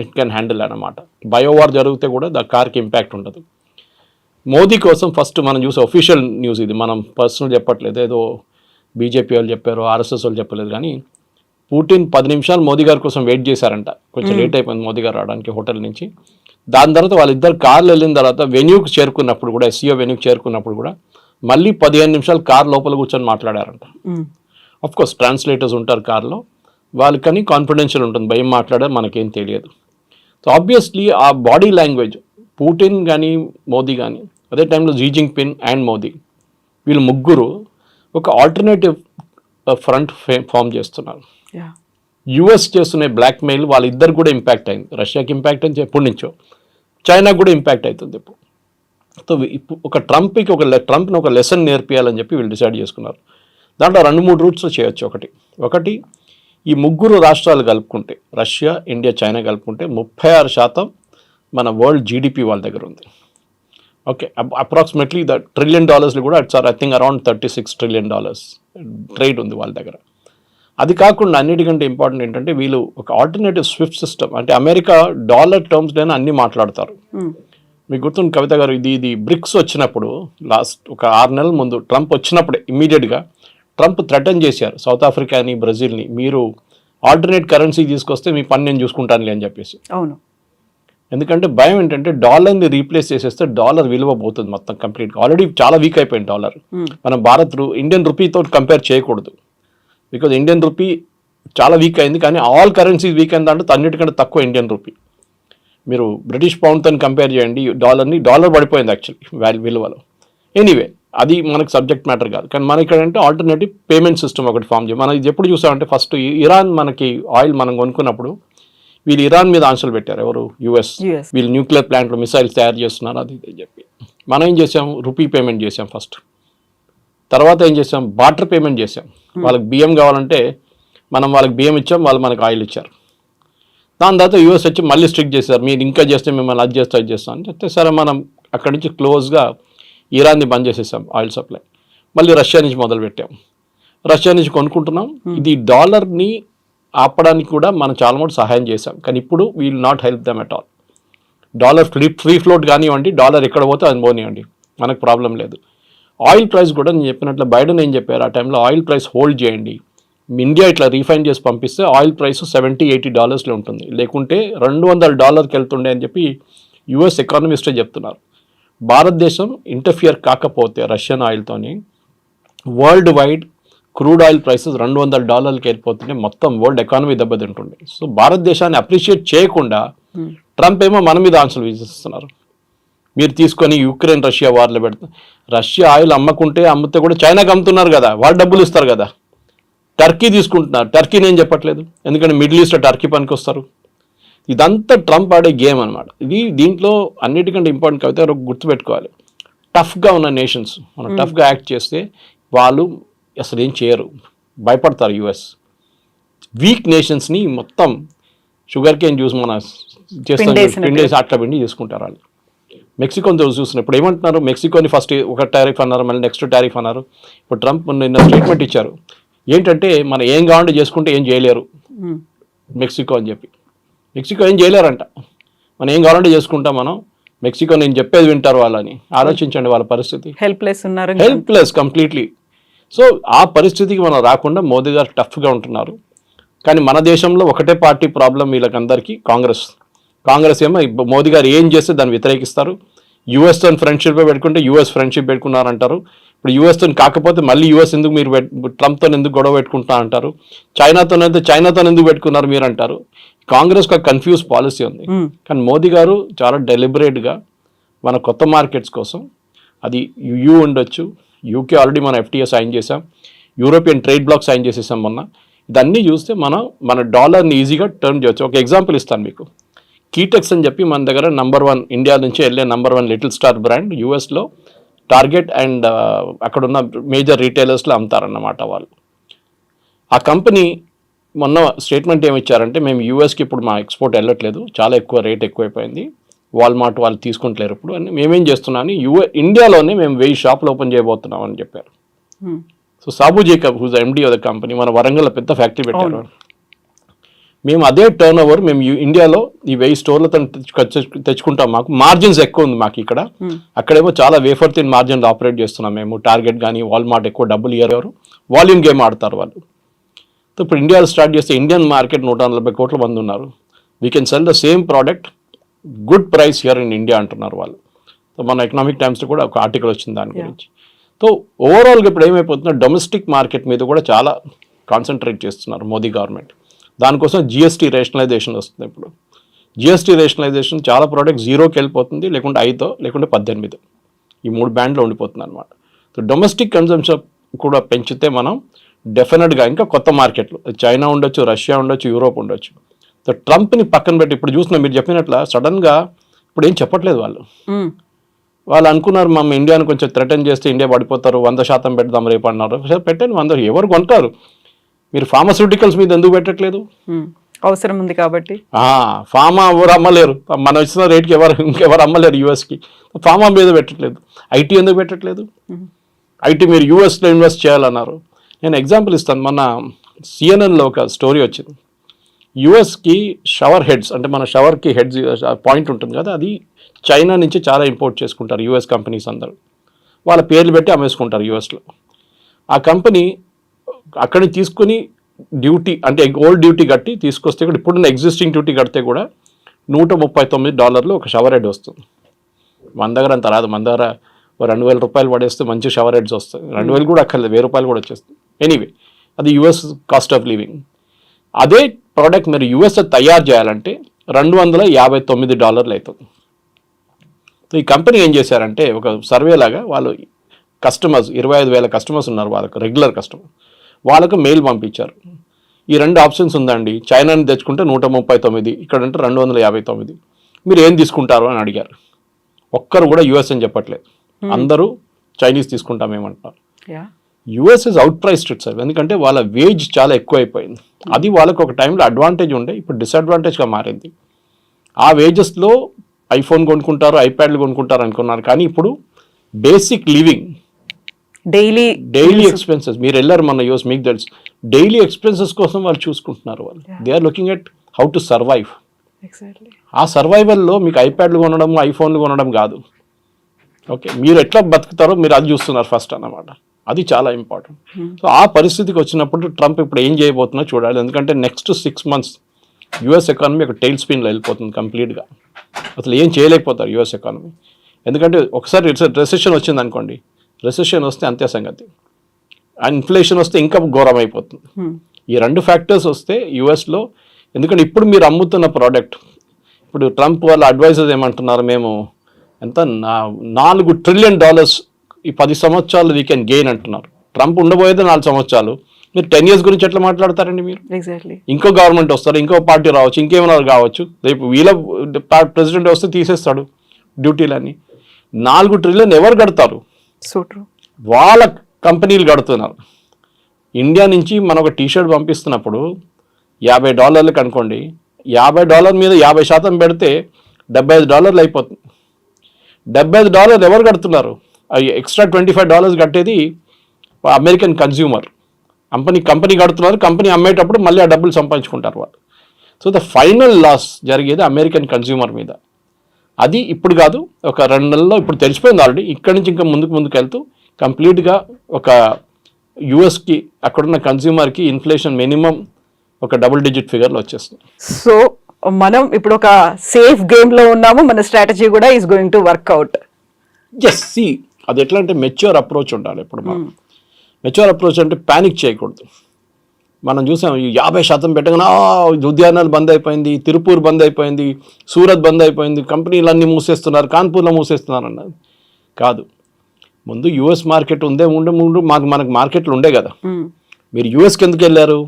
it can handle అన్నమాట. బయోవార్ జరిగితే కూడా ద కార్కి ఇంపాక్ట్ ఉండదు. మోదీ కోసం ఫస్ట్ మనం చూసే ఒఫీషియల్ న్యూస్ ఇది, మనం పర్సనల్ చెప్పట్లేదు, ఏదో బీజేపీ వాళ్ళు చెప్పారు, ఆర్ఎస్ఎస్ వాళ్ళు చెప్పలేదు. కానీ పుటిన్ 10 నిమిషాలు మోదీ గారి కోసం వెయిట్ చేశారంట, కొంచెం లేట్ అయిపోయింది మోదీ గారు రావడానికి హోటల్ నుంచి. దాని తర్వాత వాళ్ళిద్దరు కార్లు వెళ్ళిన తర్వాత వెన్యూకి చేరుకున్నప్పుడు కూడా, ఎస్సీఓ వెన్యూకి చేరుకున్నప్పుడు కూడా మళ్ళీ 15 నిమిషాలు కార్ లోపల కూర్చొని మాట్లాడారంట. అఫ్ కోర్స్ ట్రాన్స్లేటర్స్ ఉంటారు కార్లో, వాళ్ళకని కాన్ఫిడెన్షియల్ ఉంటుంది, భయం మాట్లాడారు మనకేం తెలియదు. సో ఆబ్వియస్లీ ఆ బాడీ లాంగ్వేజ్ పుటిన్ కానీ మోదీ కానీ, అదే టైంలో జీ జింగ్పిన్ అండ్ మోదీ, వీళ్ళు ముగ్గురు ఒక ఆల్టర్నేటివ్ ఫ్రంట్ ఫామ్ చేస్తున్నారు. యుఎస్ చేస్తున్న బ్లాక్మెయిల్ వాళ్ళిద్దరు కూడా ఇంపాక్ట్ అయింది. రష్యాకి ఇంపాక్ట్ అయింది ఎప్పటి నుంచో, చైనాకు కూడా ఇంపాక్ట్ అవుతుంది ఇప్పుడు. సో ఒక ట్రంప్ని ఒక లెసన్ నేర్పియాలని చెప్పి వీళ్ళు డిసైడ్ చేసుకున్నారు. దాంట్లో 2-3 రూట్స్లో చేయొచ్చు. ఒకటి ఈ ముగ్గురు రాష్ట్రాలు కలుపుకుంటే, రష్యా, ఇండియా, చైనా కలుపుకుంటే 36% మన వరల్డ్ జీడిపి వాళ్ళ దగ్గర ఉంది. ఓకే, అప్రాక్సిమేట్లీ $1 trillion కూడా it's I think around $36 trillion trade ఉంది వాళ్ళ దగ్గర. అది కాకుండా అన్నిటికంటే ఇంపార్టెంట్ ఏంటంటే వీళ్ళు ఒక ఆల్టర్నేటివ్ స్విఫ్ట్ సిస్టమ్, అంటే అమెరికా డాలర్ టర్మ్స్లోనే అన్ని మాట్లాడతారు. మీకు గుర్తుంది కవిత గారు, ఇది బ్రిక్స్ వచ్చినప్పుడు లాస్ట్ ఒక 6 నెలల ముందు ట్రంప్ వచ్చినప్పుడే ఇమ్మీడియట్గా ట్రంప్ థ్రెటన్ చేశారు సౌత్ ఆఫ్రికాని, బ్రెజిల్ని, మీరు ఆల్టర్నేట్ కరెన్సీ తీసుకొస్తే మీ పని నేను చూసుకుంటానులే అని చెప్పేసి. అవును, ఎందుకంటే భయం ఏంటంటే డాలర్ని రీప్లేస్ చేసేస్తే డాలర్ విలువ పోతుంది మొత్తం కంప్లీట్గా. ఆల్రెడీ చాలా వీక్ అయిపోయింది డాలర్. మనం ఇండియన్ రూపీతో కంపేర్ చేయకూడదు, బికాజ్ ఇండియన్ రూపీ చాలా వీక్ అయింది. కానీ ఆల్ కరెన్సీస్ వీక్ అయింది అంటే అన్నిటికంటే తక్కువ ఇండియన్ రూపీ. మీరు బ్రిటిష్ పౌండ్తో కంపేర్ చేయండి డాలర్ పడిపోయింది యాక్చువల్లీ విలువలో. ఎనీవే అది మనకు సబ్జెక్ట్ మ్యాటర్ కాదు. కానీ మన ఇక్కడ అంటే ఆల్టర్నేటివ్ పేమెంట్ సిస్టమ్ ఒకటి ఫామ్ చేయాలి. మనం ఇది ఎప్పుడు చూసామంటే, ఫస్ట్ ఇరాన్ మనకి ఆయిల్ మనం కొనుక్కున్నప్పుడు వీళ్ళు ఇరాన్ మీద ఆంక్షలు పెట్టారు. ఎవరు? యుఎస్. వీళ్ళు న్యూక్లియర్ ప్లాంట్లో మిసైల్స్ తయారు చేస్తున్నారు అది ఇది చెప్పి. మనం ఏం చేసాం? రూపీ పేమెంట్ చేసాం ఫస్ట్. తర్వాత ఏం చేసాం? బార్టర్ పేమెంట్ చేసాం. వాళ్ళకి బియ్యం కావాలంటే మనం వాళ్ళకి బియ్యం ఇచ్చాం, వాళ్ళు మనకు ఆయిల్ ఇచ్చారు. దాని తర్వాత యూఎస్ వచ్చి మళ్ళీ స్ట్రిక్ట్ చేశారు, మీరు ఇంకా చేస్తే మిమ్మల్ని అది చేస్తాం అని చెప్తే, సరే మనం అక్కడి నుంచి క్లోజ్గా ఇరాన్ని బంద్ చేసేసాం ఆయిల్ సప్లై. మళ్ళీ రష్యా నుంచి మొదలుపెట్టాం, రష్యా నుంచి కొనుక్కుంటున్నాం. ఇది డాలర్ని ఆపడానికి కూడా మనం చాలా మటుకు సహాయం చేసాం. కానీ ఇప్పుడు we will not help them at all. Dollar free float కానివ్వండి, డాలర్ ఎక్కడ పోతే అది పోనివ్వండి, మనకు ప్రాబ్లం లేదు. ఆయిల్ ప్రైస్ కూడా నేను చెప్పినట్లు బైడెన్ ఏం చెప్పారు, ఆ టైంలో ఆయిల్ ప్రైస్ హోల్డ్ చేయండి, ఇండియా ఇట్లా రీఫైన్ చేసి పంపిస్తే ఆయిల్ ప్రైస్ $70-80 ఉంటుంది, లేకుంటే $200 వెళ్తుండే అని చెప్పి యుఎస్ ఎకానమిస్టే చెప్తున్నారు. భారతదేశం ఇంటర్ఫియర్ కాకపోతే రష్యన్ ఆయిల్తోని worldwide crude oil prices $200 వెళ్ళిపోతుంటే మొత్తం వరల్డ్ ఎకానమీ దెబ్బతింటుండే. సో భారతదేశాన్ని అప్రిషియేట్ చేయకుండా ట్రంప్ ఏమో మన మీద ఆంక్షలు విధిస్తున్నారు. మీరు తీసుకొని యుక్రెయిన్ రష్యా వార్లో పెడతారు. రష్యా ఆయిల్ అమ్మితే కూడా చైనాకి అమ్ముతున్నారు కదా, వాళ్ళు డబ్బులు ఇస్తారు కదా. టర్కీ తీసుకుంటున్నారు, టర్కీ నేను చెప్పట్లేదు, ఎందుకంటే మిడిల్ ఈస్ట్లో టర్కీ పనికి వస్తారు. ఇదంతా ట్రంప్ ఆడే గేమ్ అనమాట. దీంట్లో అన్నిటికంటే ఇంపార్టెంట్ కవిత గుర్తుపెట్టుకోవాలి, టఫ్గా ఉన్న నేషన్స్ మనం టఫ్గా యాక్ట్ చేస్తే వాళ్ళు అసలు ఏం చేయరు, భయపడతారు. యుఎస్ వీక్ నేషన్స్ని మొత్తం షుగర్ కేన్ జ్యూస్ మన చేస్తాం పిండేసి అట్లా పిండి చేసుకుంటారు వాళ్ళు. మెక్సికోని చూసినప్పుడు ఏమంటున్నారు, మెక్సికోని ఫస్ట్ ఒక టారిఫ్ అన్నారు, మళ్ళీ నెక్స్ట్ టారిఫ్ అన్నారు. ఇప్పుడు ట్రంప్ నిన్న స్టేట్మెంట్ ఇచ్చారు, ఏంటంటే మనం ఏం కావాలంటే చేసుకుంటే ఏం చేయలేరు మెక్సికో అని చెప్పి. మెక్సికో ఏం చేయలేరంట, మనం ఏం కావాలంటే చేసుకుంటాం మనం, మెక్సికో నేను చెప్పేది వింటారు వాళ్ళని. ఆలోచించండి వాళ్ళ పరిస్థితి, హెల్ప్లెస్ కంప్లీట్లీ. సో ఆ పరిస్థితికి మనం రాకుండా మోదీ గారు టఫ్గా ఉంటున్నారు. కానీ మన దేశంలో ఒకటే పార్టీ ప్రాబ్లం వీళ్ళకందరికీ, కాంగ్రెస్ ఏమో మోదీ గారు ఏం చేస్తే దాన్ని వ్యతిరేకిస్తారు. యూఎస్తో ఫ్రెండ్షిప్ పెట్టుకుంటే యూఎస్ ఫ్రెండ్షిప్ పెట్టుకున్నారంటారు. ఇప్పుడు యూఎస్తో కాకపోతే మళ్ళీ యూఎస్ ఎందుకు మీరు ట్రంప్తో ఎందుకు గొడవ పెట్టుకుంటా అంటారు. చైనాతో ఎందుకు పెట్టుకున్నారు మీరు అంటారు. కాంగ్రెస్కి ఒక కన్ఫ్యూజ్ పాలసీ ఉంది. కానీ మోదీ గారు చాలా డెలిబరేట్గా మన కొత్త మార్కెట్స్ కోసం, అది యూ ఉండొచ్చు, యూకే ఆల్రెడీ మనం FTA సైన్ చేసాం, యూరోపియన్ ట్రేడ్ బ్లాక్ సైన్ చేసేసాం మొన్న. ఇదన్నీ చూస్తే మన డాలర్ని ఈజీగా టర్న్ చేయొచ్చు. ఒక ఎగ్జాంపుల్ ఇస్తాను మీకు. కీటెక్స్ అని చెప్పి మన దగ్గర నంబర్ 1 ఇండియా నుంచి వెళ్ళే నంబర్ 1 లిటిల్ స్టార్ బ్రాండ్ యూఎస్లో టార్గెట్ అండ్ అక్కడున్న మేజర్ రీటైలర్స్లో అమ్ముతారన్నమాట వాళ్ళు. ఆ కంపెనీ మొన్న స్టేట్మెంట్ ఏమి ఇచ్చారంటే, మేము యూఎస్కి ఇప్పుడు మా ఎక్స్పోర్ట్ వెళ్ళట్లేదు, చాలా రేట్ ఎక్కువైపోయింది, వాల్మార్ట్ వాళ్ళు తీసుకుంటలేరు ఇప్పుడు అని, మేమేం చేస్తున్నామని ఇండియాలోనే మేము 1000 షాపులు ఓపెన్ చేయబోతున్నాం అని చెప్పారు. So Sabu Jacob whose MD of the company మన వరంగల్ పెద్ద ఫ్యాక్టరీ పెట్టారు. మేము అదే టర్న్ ఓవర్ మేము ఇండియాలో ఈ 1000 స్టోర్లతో తెచ్చుకుంటాం, మాకు మార్జిన్స్ ఎక్కువ ఉంది మాకు ఇక్కడ, అక్కడేమో చాలా వేఫర్ థిన్ మార్జిన్లు ఆపరేట్ చేస్తున్నాం మేము. టార్గెట్ కానీ వాల్మార్ట్ ఎక్కువ డబ్బులు ఇయ్యారు, వాల్యూమ్ గేమ్ ఆడతారు వాళ్ళు. సో ఇప్పుడు ఇండియాలో స్టార్ట్ చేస్తే ఇండియన్ మార్కెట్ 140 కోట్ల మంది ఉన్నారు. We can sell the same product good price here in India అంటున్నారు వాళ్ళు. సో మన ఎకనామిక్ టైమ్స్లో కూడా ఒక ఆర్టికల్ వచ్చింది దాని గురించి. సో ఓవరాల్గా ఇప్పుడు ఏమైపోతుందో డొమెస్టిక్ మార్కెట్ మీద కూడా చాలా కాన్సన్ట్రేట్ చేస్తున్నారు మోదీ గవర్నమెంట్. దానికోసం జిఎస్టీ రేషనలైజేషన్ వస్తుంది. ఇప్పుడు జిఎస్టీ రేషనలైజేషన్ చాలా ప్రోడక్ట్ 0కి వెళ్ళిపోతుంది, లేకుంటే 5 లేకుంటే 18, ఈ 3 బ్యాండ్లో ఉండిపోతుంది అనమాట. సో డొమెస్టిక్ కన్జంప్షన్ కూడా పెంచితే మనం డెఫినెట్గా ఇంకా కొత్త మార్కెట్లు చైనా ఉండొచ్చు, రష్యా ఉండొచ్చు, యూరోప్ ఉండొచ్చు. సో ట్రంప్ని పక్కన పెట్టి ఇప్పుడు చూసిన మీరు చెప్పినట్ల సడన్గా ఇప్పుడు ఏం చెప్పట్లేదు వాళ్ళు అనుకున్నారు మనం ఇండియాను కొంచెం థ్రెటన్ చేస్తే ఇండియా పడిపోతారు, 100% పెడదాం రేపు అన్నారు. పెట్టండి 100, ఎవరు కొంటారు? మీరు ఫార్మాస్యూటికల్స్ మీద ఎందుకు పెట్టట్లేదు? అవసరం ఉంది కాబట్టి. ఫార్మా ఎవరు అమ్మలేరు, మనం ఇచ్చిన రేట్కి ఇంకెవరు అమ్మలేరు యూఎస్కి. ఫార్మా మీద పెట్టట్లేదు. ఐటీ ఎందుకు పెట్టట్లేదు? ఐటీ మీరు యూఎస్లో ఇన్వెస్ట్ చేయాలన్నారు. నేను ఎగ్జాంపుల్ ఇస్తాను. మన సిఎన్ఎన్లో ఒక స్టోరీ వచ్చింది. యూఎస్కి షవర్ హెడ్స్, అంటే మన షవర్కి హెడ్స్ పాయింట్ ఉంటుంది కదా, అది చైనా నుంచి చాలా ఇంపోర్ట్ చేసుకుంటారు యూఎస్ కంపెనీస్ అందరూ. వాళ్ళ పేర్లు పెట్టి అమ్మేసుకుంటారు యూఎస్లో. ఆ కంపెనీ అక్కడి తీసుకుని డ్యూటీ అంటే ఓల్డ్ డ్యూటీ కట్టి తీసుకొస్తే కూడా ఇప్పుడున్న ఎగ్జిస్టింగ్ డ్యూటీ కడితే కూడా $139 ఒక షవర్ హెడ్ వస్తుంది. మన దగ్గర అంత రాదు. మన దగ్గర $2,000 పడేస్తే మంచి షవర్ హెడ్స్ వస్తాయి. 2,000 కూడా అక్కర్లేదు, ₹1,000 కూడా వచ్చేస్తుంది. ఎనీవే అది యూఎస్ కాస్ట్ ఆఫ్ లివింగ్. అదే ప్రోడక్ట్ మీరు యూఎస్లో తయారు చేయాలంటే $259 అవుతుంది. సో ఈ కంపెనీ ఏం చేశారంటే ఒక సర్వే లాగా వాళ్ళు కస్టమర్స్ 25,000 కస్టమర్స్ ఉన్నారు, వాళ్ళకు రెగ్యులర్ కస్టమర్, వాళ్ళకు మెయిల్ పంపించారు. ఈ 2 ఆప్షన్స్ ఉందండి, చైనాని తెచ్చుకుంటే 139, ఇక్కడంటే 259, మీరు ఏం తీసుకుంటారు అని అడిగారు. ఒక్కరు కూడా యూఎస్ అని చెప్పట్లేదు, అందరూ చైనీస్ తీసుకుంటామేమంటారు. US is outpriced itself, ఎందుకంటే వాళ్ళ వేజ్ చాలా ఎక్కువ అయిపోయింది. అది వాళ్ళకు ఒక టైంలో అడ్వాంటేజ్ ఉండే, ఇప్పుడు డిసడ్వాంటేజ్గా మారింది. ఆ వేజెస్లో ఐఫోన్ కొనుక్కుంటారు, ఐప్యాడ్లు కొనుక్కుంటారు అనుకున్నారు, కానీ ఇప్పుడు బేసిక్ లివింగ్ డైలీ ఎక్స్పెన్సెస్, మీరు వెళ్ళారు మన యూఎస్, మీకు తెలుసు, డైలీ ఎక్స్పెన్సెస్ కోసం వాళ్ళు చూసుకుంటున్నారు. వాళ్ళు they are looking at how to survive. ఆ సర్వైవల్లో మీకు ఐప్యాడ్లు కొనడం, ఐఫోన్లు కొనడం కాదు. ఓకే, మీరు ఎట్లా బతుకుతారో మీరు అది చూస్తున్నారు ఫస్ట్ అన్నమాట. అది చాలా ఇంపార్టెంట్. సో ఆ పరిస్థితికి వచ్చినప్పుడు ట్రంప్ ఇప్పుడు ఏం చేయబోతున్నా చూడాలి. ఎందుకంటే నెక్స్ట్ 6 months యూఎస్ ఎకానమీ ఒక టైల్ స్పిన్లో వెళ్ళిపోతుంది కంప్లీట్గా. అసలు ఏం చేయలేకపోతారు యూఎస్ ఎకానమీ. ఎందుకంటే ఒకసారి రెసెషన్ వచ్చింది అనుకోండి, రెసెషన్ వస్తే అంతే సంగతి. ఇన్ఫ్లేషన్ వస్తే ఇంకా ఘోరం అయిపోతుంది. ఈ 2 ఫ్యాక్టర్స్ వస్తే యూఎస్లో, ఎందుకంటే ఇప్పుడు మీరు అమ్ముతున్న ప్రోడక్ట్, ఇప్పుడు ట్రంప్ వాళ్ళ అడ్వైజర్స్ ఏమంటున్నారు, మేము ఎంత $4 trillion ఈ 10 సంవత్సరాలు వీ కెన్ గెయిన్ అంటున్నారు. ట్రంప్ ఉండబోయేది 4 సంవత్సరాలు, మీరు 10 years గురించి ఎట్లా మాట్లాడతారండి మీరు? ఎగ్జాక్ట్లీ. ఇంకో గవర్నమెంట్ వస్తారు, ఇంకో పార్టీ రావచ్చు, ఇంకేమైనా కావచ్చు, రేపు వీళ్ళ ప్రెసిడెంట్ వస్తే తీసేస్తాడు డ్యూటీలన్నీ. 4 trillion ఎవరు కడతారు? వాళ్ళ కంపెనీలు కడుతున్నారు. ఇండియా నుంచి మనం ఒక టీషర్ట్ పంపిస్తున్నప్పుడు $50 అనుకోండి, $50 మీద 50% పెడితే $75 అయిపోతుంది. $75 ఎవరు కడుతున్నారు? ఎక్స్ట్రా $25 కట్టేది అమెరికన్ కన్జ్యూమర్. కంపెనీ కడుతున్నారు, కంపెనీ అమ్మేటప్పుడు మళ్ళీ ఆ డబ్బులు సంపాదించుకుంటారు వాళ్ళు. సో ద ఫైనల్ లాస్ జరిగేది అమెరికన్ కన్జ్యూమర్ మీద. అది ఇప్పుడు కాదు, ఒక 2 నెలల్లో ఇప్పుడు తెలిసిపోయింది ఆల్రెడీ. ఇక్కడి నుంచి ఇంకా ముందుకు వెళ్తూ కంప్లీట్గా ఒక యూఎస్కి అక్కడున్న కన్జ్యూమర్కి ఇన్ఫ్లేషన్ మినిమం ఒక double-digit ఫిగర్లో వచ్చేస్తుంది. సో మనం ఇప్పుడు ఒక సేఫ్ గేమ్లో ఉన్నాము, మన స్ట్రాటజీ కూడా is going to work out. Yes, సి అది ఎట్లా అంటే మెచ్యూర్ అప్రోచ్ ఉండాలి. ఇప్పుడు మనం మెచ్యూర్ అప్రోచ్ అంటే ప్యానిక్ చేయకూడదు. మనం చూసాం 50% పెట్టగానే ఉద్యానాలు బంద్ అయిపోయింది, తిరుపూర్ బంద్ అయిపోయింది, సూరత్ బంద్ అయిపోయింది, కంపెనీలన్నీ మూసేస్తున్నారు, కాన్పూర్లో మూసేస్తున్నారు అన్నది కాదు. ముందు యూఎస్ మార్కెట్ మనకు మార్కెట్లు ఉండే కదా. మీరు యూఎస్కి ఎందుకు వెళ్ళారు?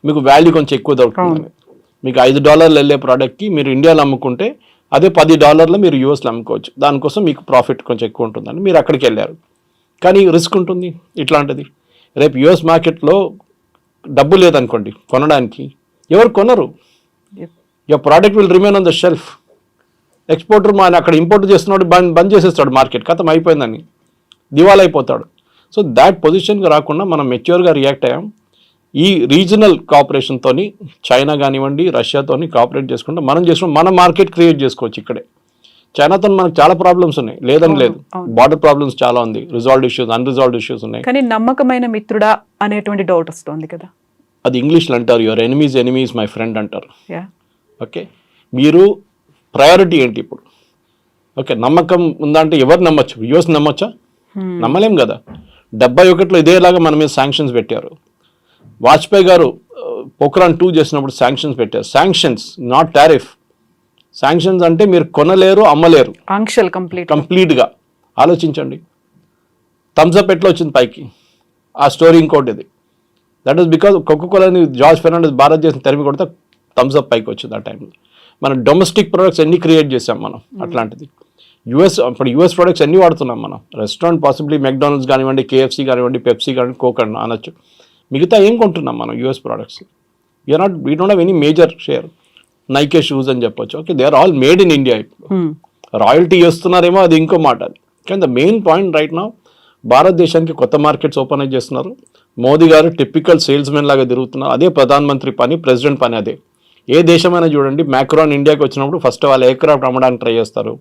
మీకు వాల్యూ కొంచెం ఎక్కువ దొరుకుతుంది. మీకు $5 వెళ్ళే ప్రోడక్ట్కి మీరు ఇండియాలో అమ్ముకుంటే అదే $10 మీరు యూఎస్లో అమ్ముకోవచ్చు. దానికోసం మీకు ప్రాఫిట్ కొంచెం ఎక్కువ ఉంటుందని మీరు అక్కడికి వెళ్ళారు. కానీ రిస్క్ ఉంటుంది ఇట్లాంటిది. రేపు యూఎస్ మార్కెట్లో డబ్బు లేదనుకోండి కొనడానికి, ఎవరు కొనరు. Your product will remain on the shelf. Exporter అక్కడ ఇంపోర్ట్ చేస్తున్నాడు, బంద్ చేసేస్తాడు మార్కెట్, ఖతం అయిపోయిందని దివాలా అయిపోతాడు. సో దాట్ పొజిషన్కి రాకుండా మనం మెచ్యూర్గా రియాక్ట్ అయ్యాం. ఈ రీజనల్ కోఆపరేషన్తో చైనా కానివ్వండి, రష్యాతోని కోఆపరేట్ చేసుకుంటే మన మార్కెట్ క్రియేట్ చేసుకోవచ్చు ఇక్కడే. చైనాతో మనకు చాలా ప్రాబ్లమ్స్ ఉన్నాయి, లేదని లేదు, బార్డర్ ప్రాబ్లమ్స్ చాలా ఉంది, రిజాల్వ్డ్ ఇష్యూస్, అన్రిజాల్వ్డ్ ఇష్యూస్ ఉన్నాయి. కానీ నమ్మకమైన మిత్రుడా అనేటువంటి డౌట్ వస్తుంది కదా. అది ఇంగ్లీష్లో అంటారు, యువర్ ఎనిమీస్ మై ఫ్రెండ్ అంటారు. యా ఓకే, మీరు ప్రయారిటీ ఏంటి ఇప్పుడు? ఓకే, నమ్మకం ఉందంటే ఎవరు నమ్మచ్చు? యూఎస్ నమ్మచ్చా? నమ్మలేం కదా. 71లో ఇదేలాగా మన మీద శాంక్షన్స్ పెట్టారు. వాజ్పేయి గారు పోఖ్రాన్ 2 చేసినప్పుడు శాంక్షన్స్ పెట్టారు. Sanctions, not tariff. శాంక్షన్స్ అంటే మీరు కొనలేరు, అమ్మలేరు. ఆంక్షలు కంప్లీట్గా ఆలోచించండి. థమ్స్అప్ ఎట్లా వచ్చింది పైకి? ఆ స్టోరీ ఇంకోటి ఇది. దట్ ఈస్ బికాజ్ కోకోకోలాని జార్జ్ ఫెర్నాండెస్ భారతదేశం తరిమి కొడితే థమ్స్అప్ పైకి వచ్చింది ఆ టైంలో. మన డొమెస్టిక్ ప్రొడక్ట్స్ ఎన్ని క్రియేట్ చేసాం మనం అట్లాంటిది. ఇప్పుడు యూఎస్ ప్రొడక్ట్స్ ఎన్ని వాడుతున్నాం మనం? రెస్టారెంట్ పాసిబ్లీ మెక్డానల్డ్స్ కానివ్వండి, కేఎఫ్సీ కానివ్వండి, పెప్సీ కానివ్వండి, కోక్ అని అనొచ్చు. మిగతా ఏం కొంటున్నాం మనం US products? We don't have any major share. Nike shoes అని చెప్పొచ్చు. Okay, they are all made in India. ఇప్పుడు రాయల్టీ చేస్తున్నారేమో, అది ఇంకో మాట. అది కానీ the main point right now, భారతదేశానికి కొత్త మార్కెట్స్ ఓపెన్ చేస్తున్నారు. మోదీ గారు టిపికల్ సేల్స్మెన్ లాగా తిరుగుతున్నారు. అదే ప్రధానమంత్రి పని, ప్రెసిడెంట్ పని అదే. ఏ దేశమైనా చూడండి, మ్యాక్రాన్ ఇండియాకి వచ్చినప్పుడు ఫస్ట్ వాళ్ళ ఎయిర్క్రాఫ్ట్ అమ్మడానికి ట్రై చేస్తారు.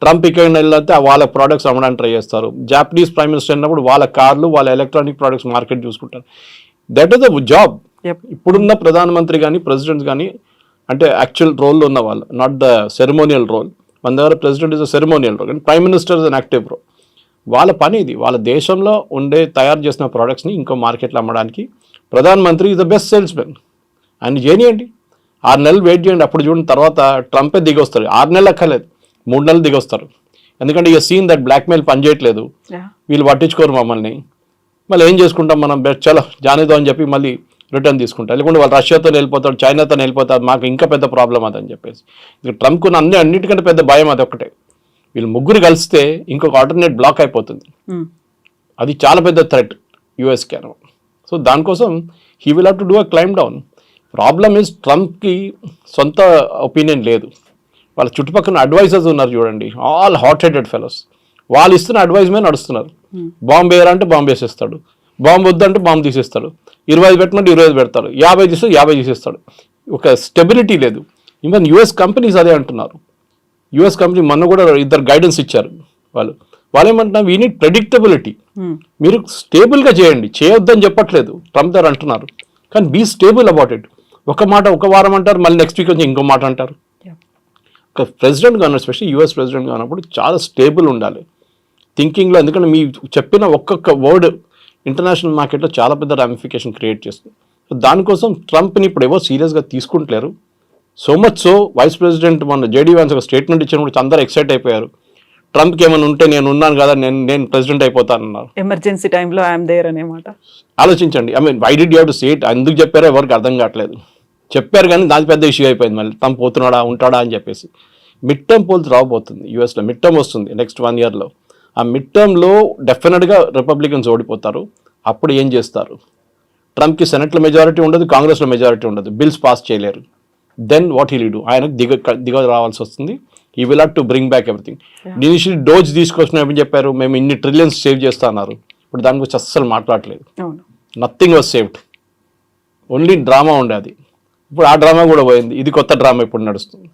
ట్రంప్ ఇక్కడ వెళ్తే వాళ్ళ ప్రోడక్ట్స్ అమ్మడానికి ట్రై చేస్తారు. జాపనీస్ ప్రైమ్ మినిస్టర్ అయినప్పుడు వాళ్ళ కార్లు, వాళ్ళ ఎలక్ట్రానిక్ ప్రోడక్ట్స్ మార్కెట్ చూసుకుంటారు. That is the job. ఇప్పుడున్న ప్రధానమంత్రి కానీ ప్రెసిడెంట్స్ కానీ అంటే యాక్చువల్ రోల్లో ఉన్న వాళ్ళు, నాట్ ద సెరమోనియల్ రోల్. మన దగ్గర president is a ceremonial role, కానీ prime minister is an active role. వాళ్ళ పని ఇది. వాళ్ళ దేశంలో తయారు చేసిన ప్రోడక్ట్స్ని ఇంకో మార్కెట్లో అమ్మడానికి ప్రధానమంత్రి ఈజ్ ద బెస్ట్ సేల్స్మెన్. ఆయన చేయనియండి, 6 నెలలు వెయిట్ చేయండి. అప్పుడు చూడండి, తర్వాత ట్రంపే దిగొస్తారు. 6 నెలలు అక్కర్లేదు, 3 నెలలు దిగొస్తారు. ఎందుకంటే ఇక సీన్ దట్ బ్లాక్మెయిల్ పనిచేయట్లేదు, వీళ్ళు పట్టించుకోరు మమ్మల్ని. మళ్ళీ ఏం చేసుకుంటాం మనం? చలో జానేదో అని చెప్పి మళ్ళీ రిటర్న్ తీసుకుంటారు. లేకుంటే వాళ్ళు రష్యాతో వెళ్ళిపోతాడు, చైనాతో వెళ్ళిపోతారు, మాకు ఇంకా పెద్ద ప్రాబ్లం అదని చెప్పేసి. ఇక ట్రంప్కు అన్నిటికంటే పెద్ద భయం అది ఒకటే. వీళ్ళు ముగ్గురు కలిస్తే ఇంకొక ఆల్టర్నేట్ బ్లాక్ అయిపోతుంది. అది చాలా పెద్ద థ్రెట్ యూఎస్కి అనమాట. సో దానికోసం he will have to do a climb down. Problem is ట్రంప్కి సొంత ఒపీనియన్ లేదు. వాళ్ళ చుట్టుపక్కల అడ్వైజర్స్ ఉన్నారు చూడండి, ఆల్ హాట్ హెడెడ్ ఫెలోస్. వాళ్ళు ఇస్తున్న అడ్వైజ్ మీద నడుస్తున్నారు. బాంబు వేయాలంటే బాంబు వేసేస్తాడు, బాంబు వద్దంటే బాంబు తీసేస్తాడు, 25 పెట్టమంటే 25 పెడతాడు, 50 తీస్తే 50 తీసేస్తాడు. ఒక స్టెబిలిటీ లేదు. ఈవెన్ యూఎస్ కంపెనీస్ అదే అంటున్నారు. యూఎస్ కంపెనీ మొన్న కూడా 2 గైడెన్స్ ఇచ్చారు. వాళ్ళు ఏమంటున్నారు, వీ నీడ్ ప్రెడిక్టబిలిటీ. మీరు స్టేబుల్గా చేయండి, చేయొద్దని చెప్పట్లేదు, ట్రంప్ గారు అంటున్నారు. కానీ బీ స్టేబుల్ అబౌట్ ఇట్. ఒక మాట ఒక వారం అంటారు, మళ్ళీ నెక్స్ట్ వీక్ వచ్చి ఇంకో మాట అంటారు. ఒక ప్రెసిడెంట్ కాను, ఎస్పెషల్లీ యూఎస్ ప్రెసిడెంట్ కానప్పుడు చాలా స్టేబుల్ ఉండాలి థింకింగ్లో. ఎందుకంటే మీ చెప్పిన ఒక్కొక్క వర్డ్ ఇంటర్నేషనల్ మార్కెట్లో చాలా పెద్ద రామిఫికేషన్ క్రియేట్ చేస్తుంది. సో దానికోసం ట్రంప్ని ఇప్పుడు ఎవరు సీరియస్గా తీసుకుంటలేరు. So much so vice president మొన్న జేడీ వాన్స్ ఒక స్టేట్మెంట్ ఇచ్చినప్పుడు అందరూ ఎక్సైట్ అయిపోయారు. ట్రంప్కి ఏమైనా ఉంటే నేను ఉన్నాను కదా, నేను ప్రెసిడెంట్ అయిపోతానన్నారు. ఎమర్జెన్సీ టైంలో ఐఎమ్ దేర్ అనేమాట. ఆలోచించండి. Why did you have to say it? ఎందుకు చెప్పారో ఎవరికి అర్థం కావట్లేదు. చెప్పారు కానీ దాని పెద్ద ఇష్యూ అయిపోయింది. మళ్ళీ ట్రంప్ పోతున్నాడా ఉంటాడా అని చెప్పేసి. మిడ్ టర్మ్ పోల్స్ రాబోతుంది యూఎస్లో. మిడ్ టర్మ్ వస్తుంది నెక్స్ట్ 1 yearలో. ఆ మిడ్ టర్మ్లో డెఫినెట్గా రిపబ్లికన్స్ ఓడిపోతారు. అప్పుడు ఏం చేస్తారు? ట్రంప్కి సెనెట్లో మెజారిటీ ఉండదు, కాంగ్రెస్లో మెజారిటీ ఉండదు, బిల్స్ పాస్ చేయలేరు. Then what he'll do? ఆయనకు దిగ రావాల్సి వస్తుంది. ఈ will have to bring back everything. Initially dose తీసుకొచ్చిన ఏమని చెప్పారు, మేము ఇన్ని ట్రిలియన్స్ సేవ్ చేస్తా అన్నారు. ఇప్పుడు దాని గురించి అస్సలు మాట్లాడలేదు. Nothing was saved, only drama ఉండేది. ఇప్పుడు ఆ డ్రామా కూడా పోయింది. ఇది కొత్త డ్రామా ఇప్పుడు నడుస్తుంది.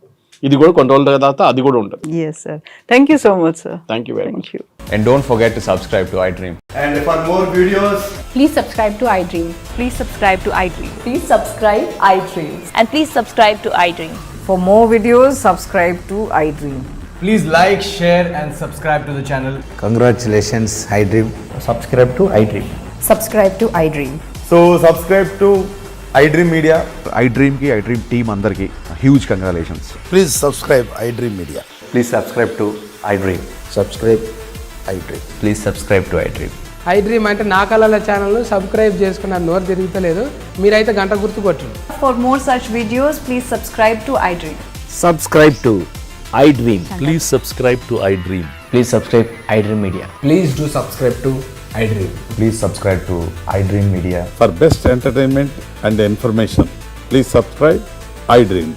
ఇది కూడా కొన్ని రోజుల తర్వాత అది కూడా ఉండదు. Yes sir, thank you so much sir. Thank you very much. And don't forget to subscribe to iDream. And for more videos, Please subscribe to iDream. Please subscribe to iDream. Please subscribe iDream. And please subscribe to iDream. For more videos, subscribe to iDream. please like, share and subscribe to the channel. Congratulations, iDream. Subscribe to iDream. Subscribe to iDream. So subscribe to iDream Media. iDream ki iDream team andarki huge congratulations. Please subscribe iDream Media. Please subscribe to iDream. Subscribe iDream. Please subscribe to iDream. iDream అంటే నా కళల ఛానల్ను సబ్స్క్రైబ్ చేసుకున్న నోరు తిరుగుతలేదు. మీరైతే గంట గుర్తు కొట్టండి. For more such videos, please subscribe to iDream. Subscribe to iDream. Please subscribe to iDream. Please subscribe iDream Media. Please do subscribe to iDream. Please subscribe to iDream Media. For best entertainment and information, please subscribe iDream.